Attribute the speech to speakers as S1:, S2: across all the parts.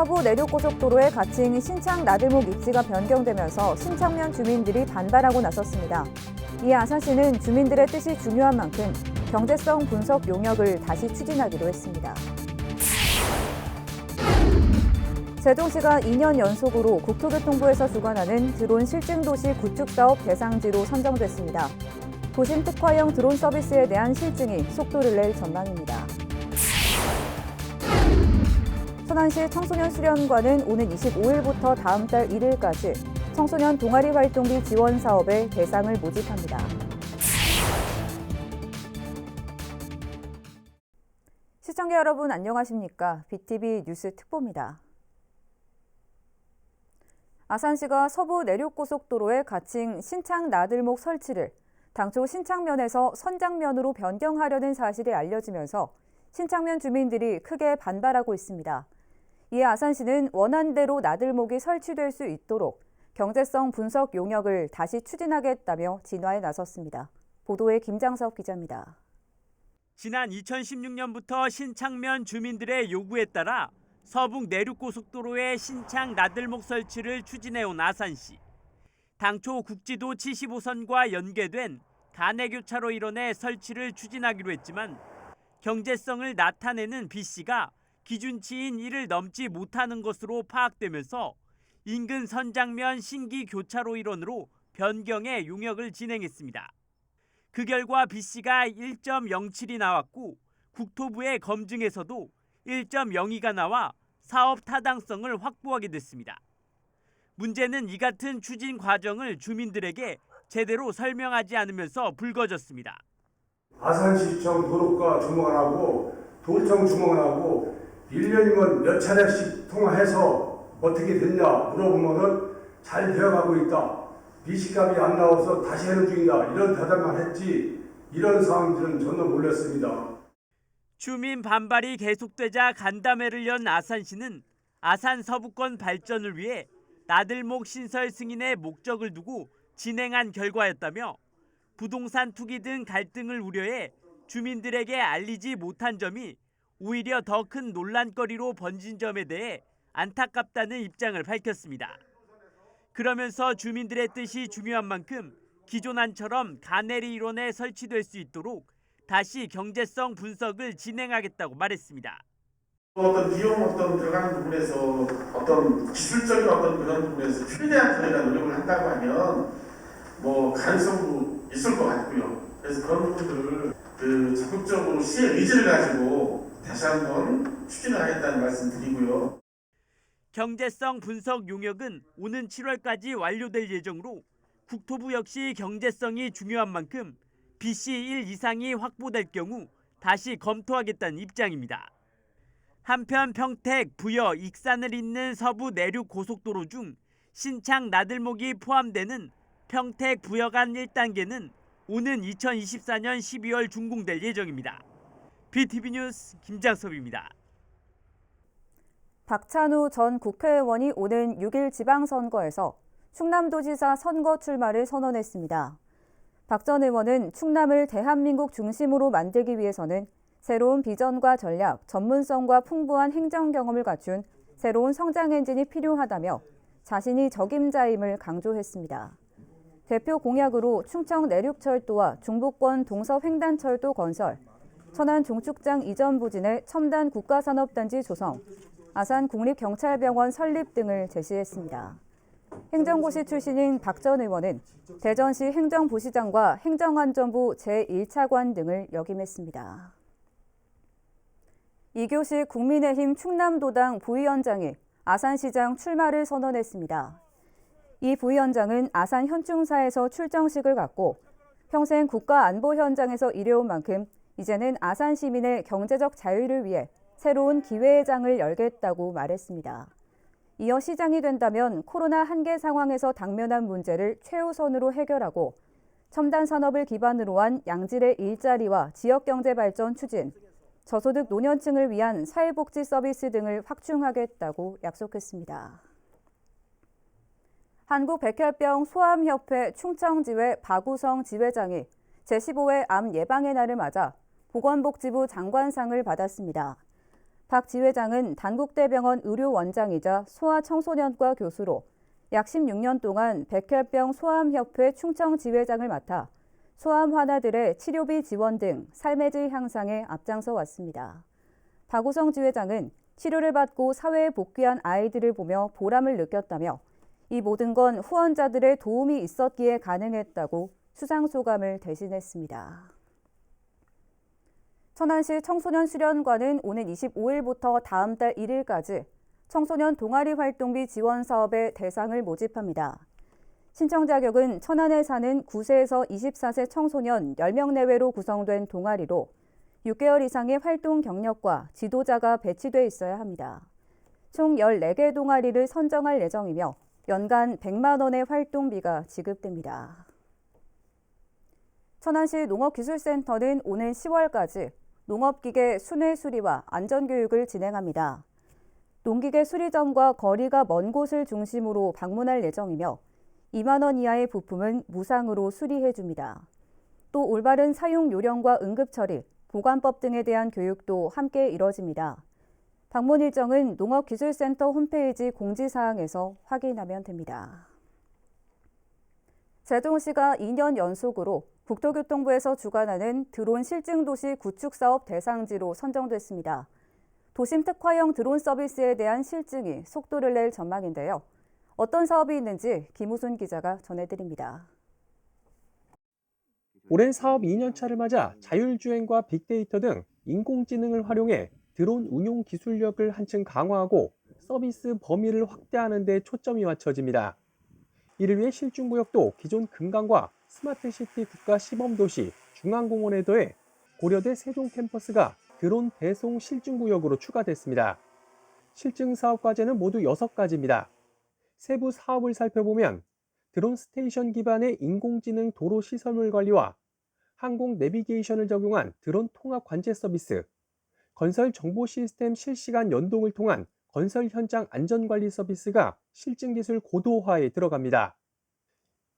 S1: 서부 내륙고속도로의 가칭 신창 나들목 입지가 변경되면서 신창면 주민들이 반발하고 나섰습니다. 이에 아산시는 주민들의 뜻이 중요한 만큼 경제성 분석 용역을 다시 추진하기로 했습니다. 세종시가 2년 연속으로 국토교통부에서 주관하는 드론 실증도시 구축사업 대상지로 선정됐습니다. 도심 특화형 드론 서비스에 대한 실증이 속도를 낼 전망입니다. 천안시 청소년 수련관은 오는 25일부터 다음 달 1일까지 청소년 동아리 활동비 지원 사업에 대상을 모집합니다. 시청자 여러분 안녕하십니까? BTV 뉴스 특보입니다. 아산시가 서부 내륙고속도로의 가칭 신창 나들목 설치를 당초 신창면에서 선장면으로 변경하려는 사실이 알려지면서 신창면 주민들이 크게 반발하고 있습니다. 이에 아산시는 원안대로 나들목이 설치될 수 있도록 경제성 분석 용역을 다시 추진하겠다며 진화에 나섰습니다. 보도에 김장석 기자입니다.
S2: 지난 2016년부터 신창면 주민들의 요구에 따라 서북 내륙고속도로의 신창 나들목 설치를 추진해온 아산시. 당초 국지도 75선과 연계된 간해교차로 일원의 설치를 추진하기로 했지만 경제성을 나타내는 B씨가 기준치인 1을 넘지 못하는 것으로 파악되면서 인근 선장면 신기 교차로 일원으로 변경해 용역을 진행했습니다. 그 결과 B씨가 1.07이 나왔고 국토부의 검증에서도 1.02가 나와 사업 타당성을 확보하게 됐습니다. 문제는 이 같은 추진 과정을 주민들에게 제대로 설명하지 않으면서 불거졌습니다.
S3: 아산시청 도로과 주목을 하고 도청 주목을 하고 1년이면 몇 차례씩 통화해서 어떻게 됐냐 물어보면은 잘 되어가고 있다. 미식값이 안 나와서 다시 하는 중이다. 이런 대답만 했지 이런 상황들은 전혀 몰랐습니다.
S2: 주민 반발이 계속되자 간담회를 연 아산시는 아산 서부권 발전을 위해 나들목 신설 승인의 목적을 두고 진행한 결과였다며 부동산 투기 등 갈등을 우려해 주민들에게 알리지 못한 점이 오히려 더 큰 논란거리로 번진 점에 대해 안타깝다는 입장을 밝혔습니다. 그러면서 주민들의 뜻이 중요한 만큼 기존안처럼 가내리 일원에 설치될 수 있도록 다시 경제성 분석을 진행하겠다고 말했습니다.
S4: 어떤 비용 들어가는 부분에서 어떤 기술적인 그런 부분에서 최대한 저희가 노력을 한다고 하면 가능성도 있을 것 같고요. 그래서 그런 부분들을 적극적으로 시의 의지를 가지고 다시 한번 추진을 하겠다는 말씀 드리고요.
S2: 경제성 분석 용역은 오는 7월까지 완료될 예정으로 국토부 역시 경제성이 중요한 만큼 BC 1 이상이 확보될 경우 다시 검토하겠다는 입장입니다. 한편 평택, 부여, 익산을 잇는 서부 내륙 고속도로 중 신창 나들목이 포함되는 평택 부여 간 1단계는 오는 2024년 12월 준공될 예정입니다. BTV 뉴스 김장섭입니다.
S1: 박찬후 전 국회의원이 오는 6일 지방선거에서 충남도지사 선거 출마를 선언했습니다. 박 전 의원은 충남을 대한민국 중심으로 만들기 위해서는 새로운 비전과 전략, 전문성과 풍부한 행정 경험을 갖춘 새로운 성장 엔진이 필요하다며 자신이 적임자임을 강조했습니다. 대표 공약으로 충청 내륙철도와 중부권 동서횡단철도 건설, 천안 종축장 이전 부진의 첨단 국가산업단지 조성, 아산 국립경찰병원 설립 등을 제시했습니다. 행정고시 출신인 박 전 의원은 대전시 행정부시장과 행정안전부 제1차관 등을 역임했습니다. 이교식 국민의힘 충남도당 부위원장이 아산시장 출마를 선언했습니다. 이 부위원장은 아산 현충사에서 출정식을 갖고 평생 국가안보 현장에서 일해온 만큼 이제는 아산 시민의 경제적 자유를 위해 새로운 기회의 장을 열겠다고 말했습니다. 이어 시장이 된다면 코로나 한계 상황에서 당면한 문제를 최우선으로 해결하고 첨단 산업을 기반으로 한 양질의 일자리와 지역경제 발전 추진, 저소득 노년층을 위한 사회복지 서비스 등을 확충하겠다고 약속했습니다. 한국백혈병 소아암협회 충청지회 박우성 지회장이 제15회 암 예방의 날을 맞아 보건복지부 장관상을 받았습니다. 박 지회장은 단국대병원 의료원장이자 소아청소년과 교수로 약 16년 동안 백혈병 소아암협회 충청지회장을 맡아 소아암 환자들의 치료비 지원 등 삶의 질 향상에 앞장서 왔습니다. 박우성 지회장은 치료를 받고 사회에 복귀한 아이들을 보며 보람을 느꼈다며 이 모든 건 후원자들의 도움이 있었기에 가능했다고 수상소감을 대신했습니다. 천안시 청소년 수련관은 오는 25일부터 다음 달 1일까지 청소년 동아리 활동비 지원 사업의 대상을 모집합니다. 신청 자격은 천안에 사는 9세에서 24세 청소년 10명 내외로 구성된 동아리로 6개월 이상의 활동 경력과 지도자가 배치돼 있어야 합니다. 총 14개 동아리를 선정할 예정이며 연간 100만 원의 활동비가 지급됩니다. 천안시 농업기술센터는 오는 10월까지 농업기계 순회 수리와 안전교육을 진행합니다. 농기계 수리점과 거리가 먼 곳을 중심으로 방문할 예정이며 2만 원 이하의 부품은 무상으로 수리해줍니다. 또 올바른 사용 요령과 응급처리, 보관법 등에 대한 교육도 함께 이뤄집니다. 방문 일정은 농업기술센터 홈페이지 공지사항에서 확인하면 됩니다. 세종시가 2년 연속으로 국토교통부에서 주관하는 드론 실증도시 구축사업 대상지로 선정됐습니다. 도심 특화형 드론 서비스에 대한 실증이 속도를 낼 전망인데요. 어떤 사업이 있는지 김우순 기자가 전해드립니다.
S5: 올해 사업 2년차를 맞아 자율주행과 빅데이터 등 인공지능을 활용해 드론 운용 기술력을 한층 강화하고 서비스 범위를 확대하는 데 초점이 맞춰집니다. 이를 위해 실증구역도 기존 금강과 스마트시티 국가시범도시 중앙공원에 더해 고려대 세종 캠퍼스가 드론 배송 실증구역으로 추가됐습니다. 실증 사업 과제는 모두 6가지입니다. 세부 사업을 살펴보면 드론 스테이션 기반의 인공지능 도로 시설물 관리와 항공 내비게이션을 적용한 드론 통합 관제 서비스, 건설 정보 시스템 실시간 연동을 통한 건설 현장 안전관리 서비스가 실증기술 고도화에 들어갑니다.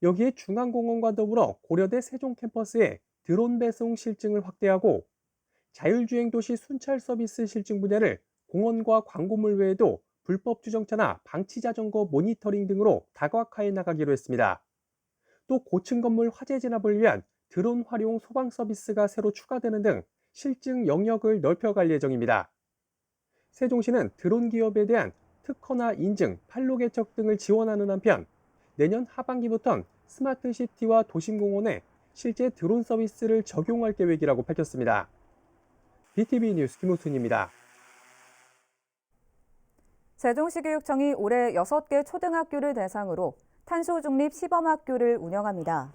S5: 여기에 중앙공원과 더불어 고려대 세종 캠퍼스에 드론 배송 실증을 확대하고 자율주행 도시 순찰 서비스 실증 분야를 공원과 광고물 외에도 불법 주정차나 방치 자전거 모니터링 등으로 다각화해 나가기로 했습니다. 또 고층 건물 화재 진압을 위한 드론 활용 소방 서비스가 새로 추가되는 등 실증 영역을 넓혀갈 예정입니다. 세종시는 드론 기업에 대한 특허나 인증, 판로 개척 등을 지원하는 한편 내년 하반기부턴 스마트시티와 도심공원에 실제 드론 서비스를 적용할 계획이라고 밝혔습니다. BTV 뉴스 김우순입니다.
S1: 세종시 교육청이 올해 6개 초등학교를 대상으로 탄소 중립 시범학교를 운영합니다.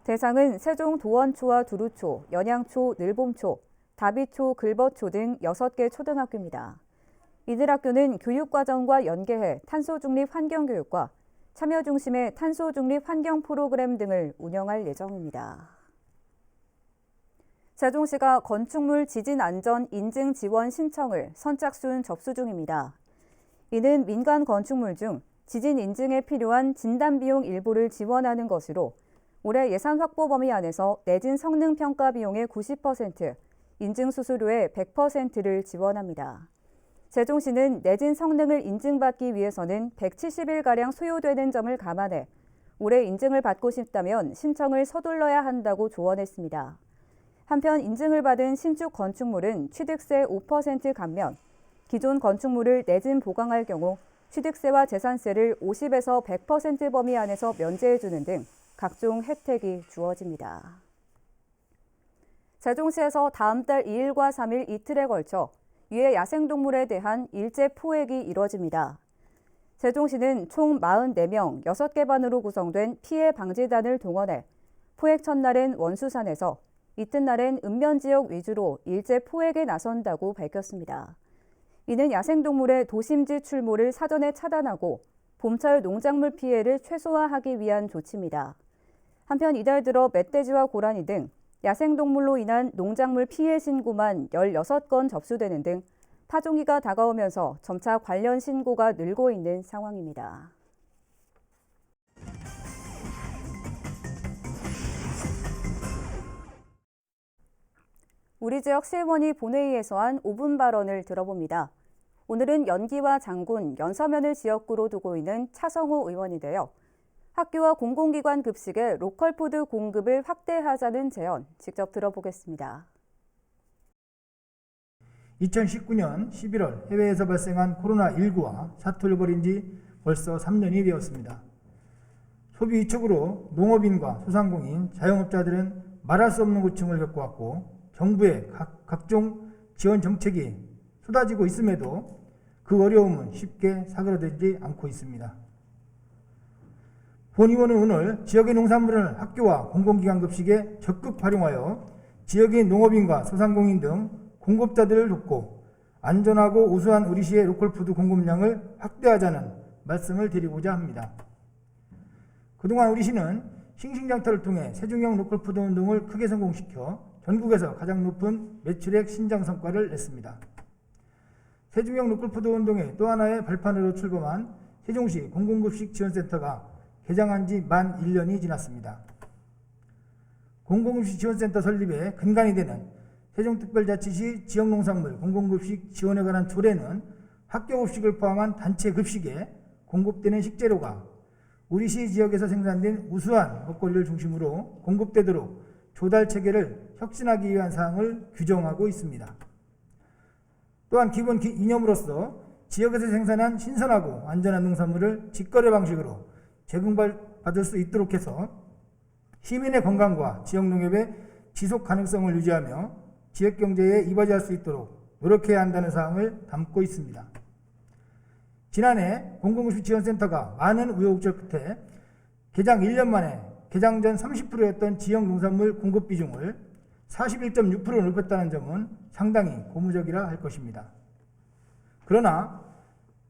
S1: 대상은 세종 도원초와 두루초, 연양초, 늘봄초, 다비초, 글버초 등 6개 초등학교입니다. 이들 학교는 교육과정과 연계해 탄소 중립 환경교육과 참여 중심의 탄소 중립 환경 프로그램 등을 운영할 예정입니다. 세종시가 건축물 지진 안전 인증 지원 신청을 선착순 접수 중입니다. 이는 민간 건축물 중 지진 인증에 필요한 진단 비용 일부를 지원하는 것으로 올해 예산 확보 범위 안에서 내진 성능 평가 비용의 90%, 인증 수수료의 100%를 지원합니다. 세종시는 내진 성능을 인증받기 위해서는 170일가량 소요되는 점을 감안해 올해 인증을 받고 싶다면 신청을 서둘러야 한다고 조언했습니다. 한편 인증을 받은 신축 건축물은 취득세 5% 감면, 기존 건축물을 내진 보강할 경우 취득세와 재산세를 50에서 100% 범위 안에서 면제해주는 등 각종 혜택이 주어집니다. 세종시에서 다음 달 2일과 3일 이틀에 걸쳐 유해 야생동물에 대한 일제 포획이 이뤄집니다. 세종시는 총 44명 6개 반으로 구성된 피해 방지단을 동원해 포획 첫날엔 원수산에서 이튿날엔 읍면지역 위주로 일제 포획에 나선다고 밝혔습니다. 이는 야생동물의 도심지 출몰을 사전에 차단하고 봄철 농작물 피해를 최소화하기 위한 조치입니다. 한편 이달 들어 멧돼지와 고라니 등 야생동물로 인한 농작물 피해 신고만 16건 접수되는 등 파종기가 다가오면서 점차 관련 신고가 늘고 있는 상황입니다. 우리 지역 시의원이 본회의에서 한 5분 발언을 들어봅니다. 오늘은 연기와 장군, 연서면을 지역구로 두고 있는 차성호 의원인데요. 학교와 공공기관 급식의 로컬푸드 공급을 확대하자는 제안 직접 들어보겠습니다.
S6: 2019년 11월 해외에서 발생한 코로나19와 사투를 벌인 지 벌써 3년이 되었습니다. 소비 위축으로 농업인과 소상공인, 자영업자들은 말할 수 없는 고충을 겪어왔고 정부의 각종 지원 정책이 쏟아지고 있음에도 그 어려움은 쉽게 사그라들지 않고 있습니다. 본 의원은 오늘 지역의 농산물을 학교와 공공기관 급식에 적극 활용하여 지역의 농업인과 소상공인 등 공급자들을 돕고 안전하고 우수한 우리 시의 로컬푸드 공급량을 확대하자는 말씀을 드리고자 합니다. 그동안 우리 시는 싱싱장터를 통해 세종형 로컬푸드 운동을 크게 성공시켜 전국에서 가장 높은 매출액 신장 성과를 냈습니다. 세종형 로컬푸드 운동의 또 하나의 발판으로 출범한 세종시 공공급식 지원센터가 개장한 지 만 1년이 지났습니다. 공공급식 지원센터 설립에 근간이 되는 세종특별자치시 지역농산물 공공급식 지원에 관한 조례는 학교급식을 포함한 단체 급식에 공급되는 식재료가 우리 시 지역에서 생산된 우수한 먹거리를 중심으로 공급되도록 조달 체계를 혁신하기 위한 사항을 규정하고 있습니다. 또한 기본 이념으로서 지역에서 생산한 신선하고 안전한 농산물을 직거래 방식으로 제공받을 수 있도록 해서 시민의 건강과 지역 농업의 지속 가능성을 유지하며 지역 경제에 이바지할 수 있도록 노력해야 한다는 사항을 담고 있습니다. 지난해 공공급식 지원센터가 많은 우여곡절 끝에 개장 1년 만에 개장 전 30%였던 지역 농산물 공급 비중을 41.6%로 높였다는 점은 상당히 고무적이라 할 것입니다. 그러나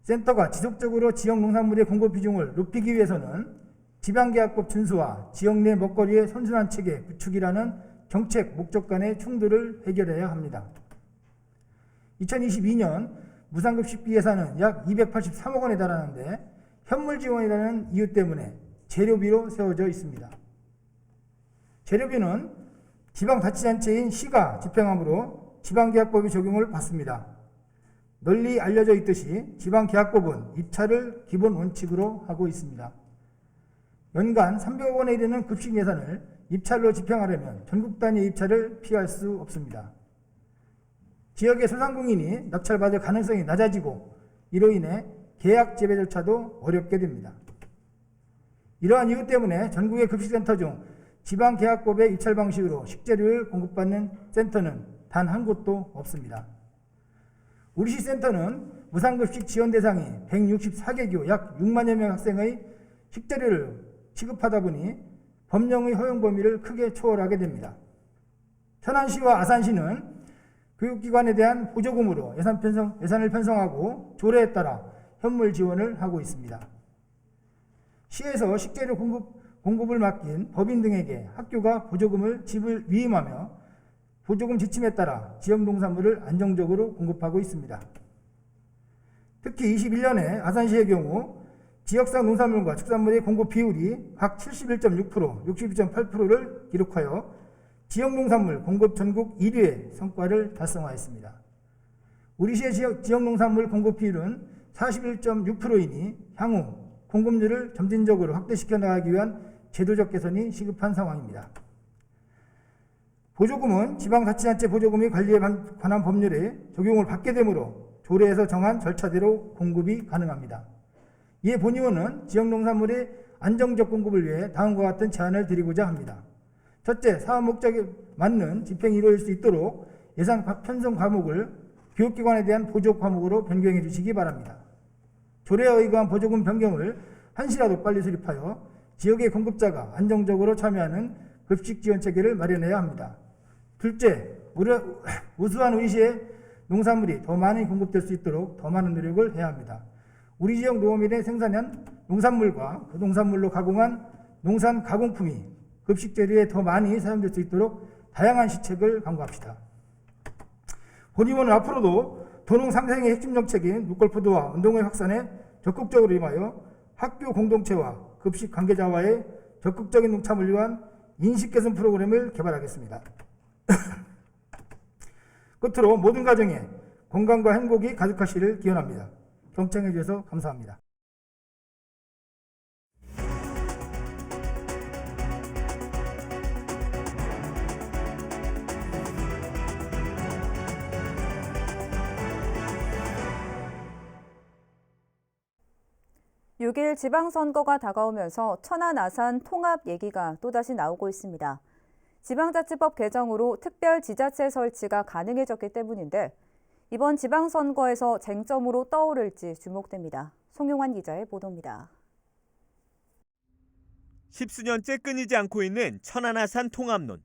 S6: 센터가 지속적으로 지역 농산물의 공급 비중을 높이기 위해서는 지방계약법 준수와 지역 내 먹거리의 선순환 체계 구축이라는 정책 목적 간의 충돌을 해결해야 합니다. 2022년 무상급식비 예산은 약 283억 원에 달하는데 현물 지원이라는 이유 때문에 재료비로 세워져 있습니다. 재료비는 지방자치단체인 시가 집행하므로 지방계약법의 적용을 받습니다. 널리 알려져 있듯이 지방계약법은 입찰을 기본 원칙으로 하고 있습니다. 연간 300억 원에 이르는 급식 예산을 입찰로 집행하려면 전국 단위 입찰을 피할 수 없습니다. 지역의 소상공인이 낙찰받을 가능성이 낮아지고 이로 인해 계약 재배 절차도 어렵게 됩니다. 이러한 이유 때문에 전국의 급식센터 중 지방계약법의 입찰 방식으로 식재료를 공급받는 센터는 단 한 곳도 없습니다. 우리 시 센터는 무상급식 지원 대상이 164개교 약 6만여 명 학생의 식재료를 취급하다 보니 법령의 허용 범위를 크게 초월하게 됩니다. 천안시와 아산시는 교육기관에 대한 보조금으로 예산을 편성하고 조례에 따라 현물 지원을 하고 있습니다. 시에서 식재료 공급을 맡긴 법인 등에게 학교가 보조금을 위임하며 보조금 지침에 따라 지역 농산물을 안정적으로 공급하고 있습니다. 특히 21년에 아산시의 경우 지역상 농산물과 축산물의 공급 비율이 각 71.6%, 62.8%를 기록하여 지역 농산물 공급 전국 1위의 성과를 달성하였습니다. 우리 시의 지역 농산물 공급 비율은 41.6%이니 향후 공급률을 점진적으로 확대시켜 나가기 위한 제도적 개선이 시급한 상황입니다. 보조금은 지방자치단체 보조금의 관리에 관한 법률에 적용을 받게 되므로 조례에서 정한 절차대로 공급이 가능합니다. 이에 본 의원은 지역 농산물의 안정적 공급을 위해 다음과 같은 제안을 드리고자 합니다. 첫째, 사업 목적에 맞는 집행이 이루어질 수 있도록 예산 편성 과목을 교육기관에 대한 보조 과목으로 변경해 주시기 바랍니다. 조례에 의거한 보조금 변경을 한시라도 빨리 수립하여 지역의 공급자가 안정적으로 참여하는 급식 지원 체계를 마련해야 합니다. 둘째, 우수한 우리 시의 농산물이 더 많이 공급될 수 있도록 더 많은 노력을 해야 합니다. 우리 지역 농업인의 생산한 농산물과 그 농산물로 가공한 농산 가공품이 급식 재료에 더 많이 사용될 수 있도록 다양한 시책을 강구합시다. 본 의원은 앞으로도 도농 상생의 핵심 정책인 로컬푸드와 운동의 확산에 적극적으로 임하여 학교 공동체와 급식 관계자와의 적극적인 농참을 위한 인식 개선 프로그램을 개발하겠습니다. 끝으로 모든 가정에 건강과 행복이 가득하시를 기원합니다. 경청해 주셔서 감사합니다.
S1: (6일) 지방선거가 다가오면서 천안 아산 통합 얘기가 또다시 나오고 있습니다. 지방자치법 개정으로 특별지자체 설치가 가능해졌기 때문인데 이번 지방선거에서 쟁점으로 떠오를지 주목됩니다. 송용환 기자의 보도입니다.
S2: 십수년째 끊이지 않고 있는 천안 아산 통합론.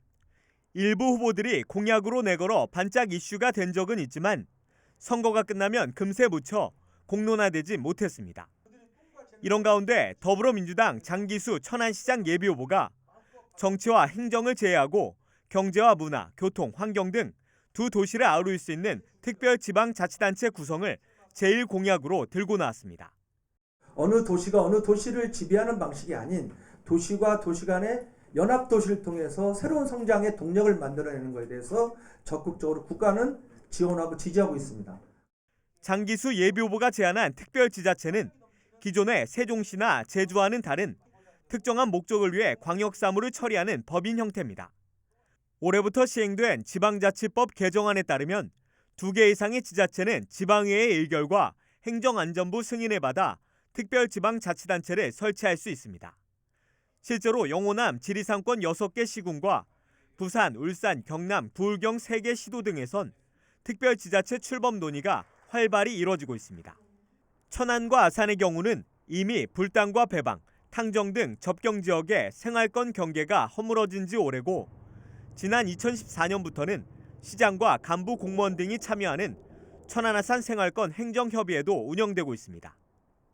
S2: 일부 후보들이 공약으로 내걸어 반짝 이슈가 된 적은 있지만 선거가 끝나면 금세 묻혀 공론화되지 못했습니다. 이런 가운데 더불어민주당 장기수 천안시장 예비후보가 정치와 행정을 제외하고 경제와 문화, 교통, 환경 등 두 도시를 아우를 수 있는 특별지방자치단체 구성을 제1공약으로 들고 나왔습니다.
S7: 어느 도시가 어느 도시를 지배하는 방식이 아닌 도시와 도시 간의 연합도시를 통해서 새로운 성장의 동력을 만들어내는 것에 대해서 적극적으로 국가는 지원하고 지지하고 있습니다.
S2: 장기수 예비후보가 제안한 특별지자체는 기존의 세종시나 제주와는 다른 특정한 목적을 위해 광역사무를 처리하는 법인 형태입니다. 올해부터 시행된 지방자치법 개정안에 따르면 2개 이상의 지자체는 지방의회의 의결과 행정안전부 승인을 받아 특별지방자치단체를 설치할 수 있습니다. 실제로 영호남 지리상권 6개 시군과 부산, 울산, 경남, 부울경 3개 시도 등에선 특별지자체 출범 논의가 활발히 이뤄지고 있습니다. 천안과 아산의 경우는 이미 불당과 배방, 탕정 등 접경 지역의 생활권 경계가 허물어진 지 오래고 지난 2014년부터는 시장과 간부 공무원 등이 참여하는 천안-아산 생활권 행정협의회도 운영되고 있습니다.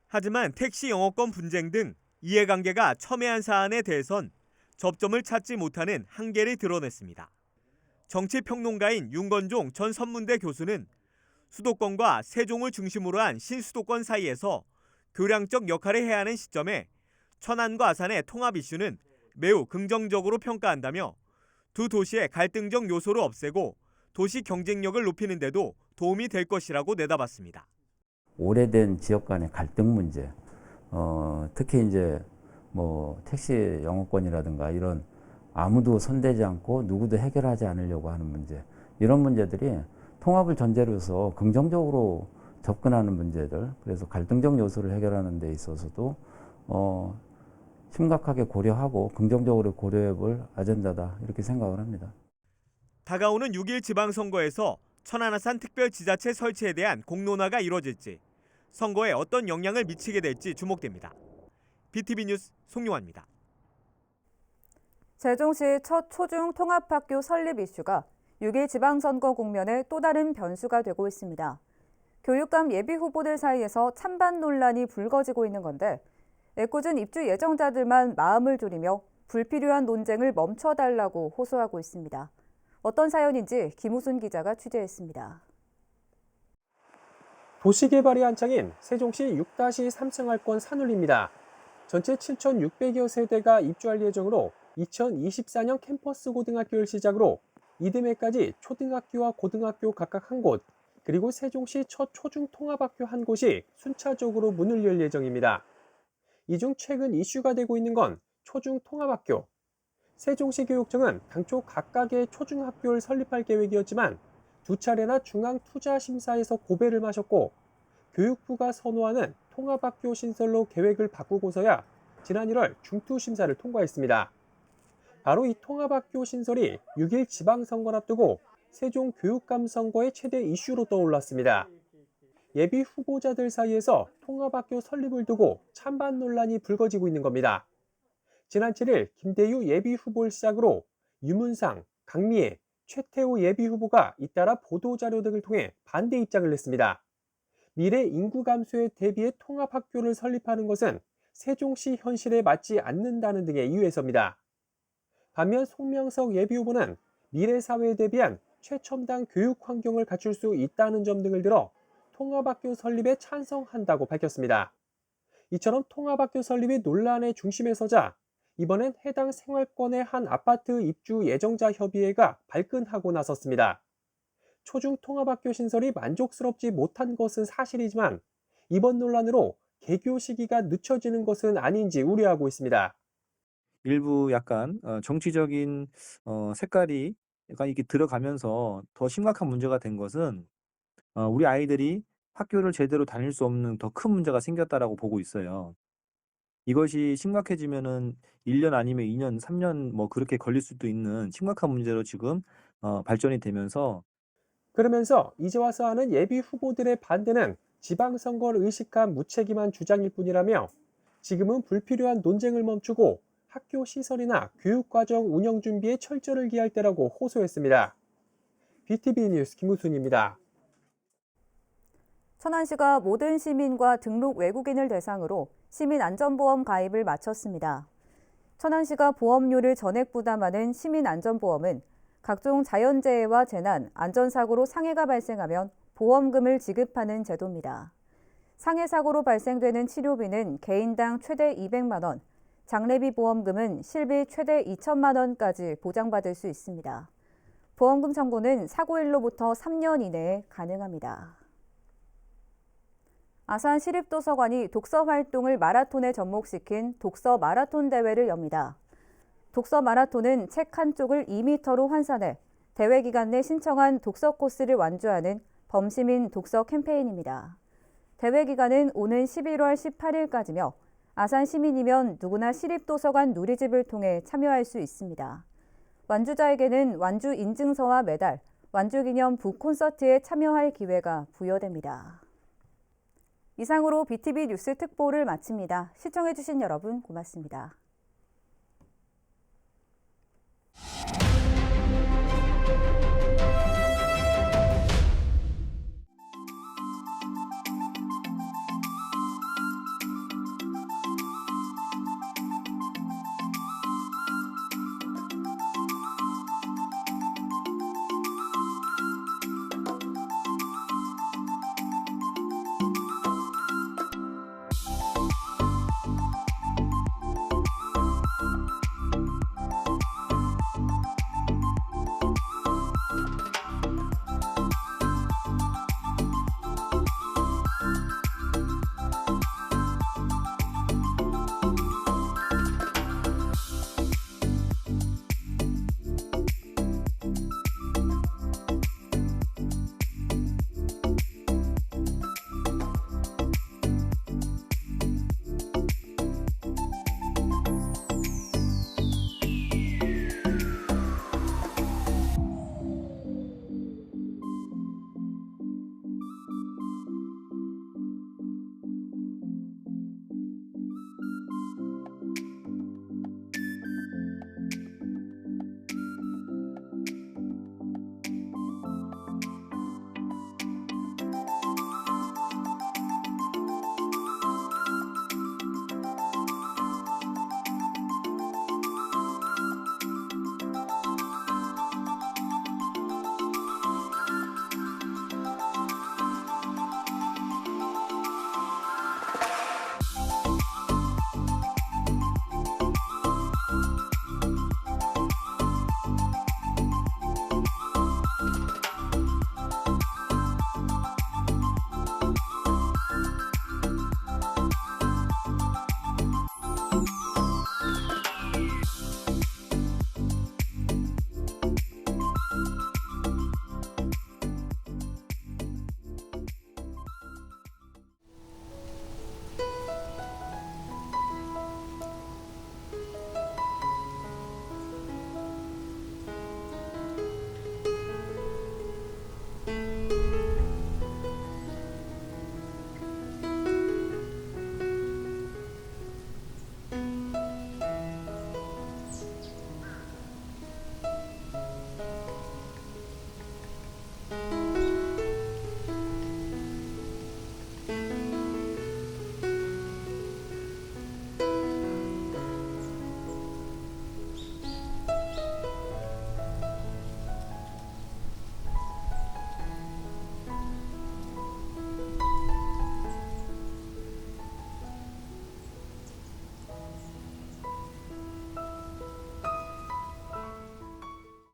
S2: 하지만 택시 영업권 분쟁 등 이해관계가 첨예한 사안에 대해선 접점을 찾지 못하는 한계를 드러냈습니다. 정치평론가인 윤건종 전 선문대 교수는 수도권과 세종을 중심으로 한 신수도권 사이에서 교량적 역할을 해야 하는 시점에 천안과 아산의 통합 이슈는 매우 긍정적으로 평가한다며 두 도시의 갈등적 요소를 없애고 도시 경쟁력을 높이는 데도 도움이 될 것이라고 내다봤습니다.
S8: 오래된 지역 간의 갈등 문제, 특히 이제 택시 영업권이라든가 이런 아무도 손대지 않고 누구도 해결하지 않으려고 하는 문제, 이런 문제들이 통합을 전제로 해서 긍정적으로 접근하는 문제들, 그래서 갈등적 요소를 해결하는 데 있어서도 심각하게 고려하고 긍정적으로 고려해 볼 아젠다다, 이렇게 생각을 합니다.
S2: 다가오는 6일 지방선거에서 천안-아산 특별지자체 설치에 대한 공론화가 이뤄질지, 선거에 어떤 영향을 미치게 될지 주목됩니다. BTV 뉴스 송용환입니다.
S1: 세종시 첫 초중 통합학교 설립 이슈가 6일 지방선거 국면에 또 다른 변수가 되고 있습니다. 교육감 예비 후보들 사이에서 찬반 논란이 불거지고 있는 건데 애꿎은 입주 예정자들만 마음을 졸이며 불필요한 논쟁을 멈춰달라고 호소하고 있습니다. 어떤 사연인지 김우순 기자가 취재했습니다.
S5: 도시개발이 한창인 세종시 6-3 생활권 산울입니다. 전체 7,600여 세대가 입주할 예정으로 2024년 캠퍼스 고등학교를 시작으로 이듬해까지 초등학교와 고등학교 각각 한 곳, 그리고 세종시 첫 초중 통합학교 한 곳이 순차적으로 문을 열 예정입니다. 이 중 최근 이슈가 되고 있는 건 초중 통합학교. 세종시 교육청은 당초 각각의 초중학교를 설립할 계획이었지만 두 차례나 중앙투자심사에서 고배를 마셨고 교육부가 선호하는 통합학교 신설로 계획을 바꾸고서야 지난 1월 중투심사를 통과했습니다. 바로 이 통합학교 신설이 6일 지방선거를 앞두고 세종 교육감 선거의 최대 이슈로 떠올랐습니다. 예비 후보자들 사이에서 통합학교 설립을 두고 찬반 논란이 불거지고 있는 겁니다. 지난 7일 김대유 예비 후보를 시작으로 유문상, 강미애, 최태호 예비 후보가 잇따라 보도자료 등을 통해 반대 입장을 냈습니다. 미래 인구 감소에 대비해 통합학교를 설립하는 것은 세종시 현실에 맞지 않는다는 등의 이유에서입니다. 반면 송명석 예비 후보는 미래 사회에 대비한 최첨단 교육 환경을 갖출 수 있다는 점 등을 들어 통합학교 설립에 찬성한다고 밝혔습니다. 이처럼 통합학교 설립이 논란의 중심에 서자 이번엔 해당 생활권의 한 아파트 입주 예정자 협의회가 발끈하고 나섰습니다. 초중통합학교 신설이 만족스럽지 못한 것은 사실이지만 이번 논란으로 개교 시기가 늦춰지는 것은 아닌지 우려하고 있습니다.
S9: 일부 약간 정치적인 색깔이 약간 이렇게 들어가면서 더 심각한 문제가 된 것은 우리 아이들이 학교를 제대로 다닐 수 없는 더 큰 문제가 생겼다라고 보고 있어요. 이것이 심각해지면은 1년 아니면 2년, 3년 뭐 그렇게 걸릴 수도 있는 심각한 문제로 지금 발전이 되면서
S5: 그러면서 이제 와서 하는 예비 후보들의 반대는 지방선거를 의식한 무책임한 주장일 뿐이라며 지금은 불필요한 논쟁을 멈추고 학교 시설이나 교육과정 운영 준비에 철저를 기할 때라고 호소했습니다. BTV 뉴스 김우순입니다.
S1: 천안시가 모든 시민과 등록 외국인을 대상으로 시민안전보험 가입을 마쳤습니다. 천안시가 보험료를 전액 부담하는 시민안전보험은 각종 자연재해와 재난, 안전사고로 상해가 발생하면 보험금을 지급하는 제도입니다. 상해사고로 발생되는 치료비는 개인당 최대 200만 원, 장례비 보험금은 실비 최대 2천만 원까지 보장받을 수 있습니다. 보험금 청구는 사고일로부터 3년 이내에 가능합니다. 아산 시립도서관이 독서 활동을 마라톤에 접목시킨 독서 마라톤 대회를 엽니다. 독서 마라톤은 책 한 쪽을 2m로 환산해 대회 기간 내 신청한 독서 코스를 완주하는 범시민 독서 캠페인입니다. 대회 기간은 오는 11월 18일까지며 아산 시민이면 누구나 시립도서관 누리집을 통해 참여할 수 있습니다. 완주자에게는 완주 인증서와 메달, 완주 기념 북콘서트에 참여할 기회가 부여됩니다. 이상으로 BTV 뉴스 특보를 마칩니다. 시청해주신 여러분 고맙습니다.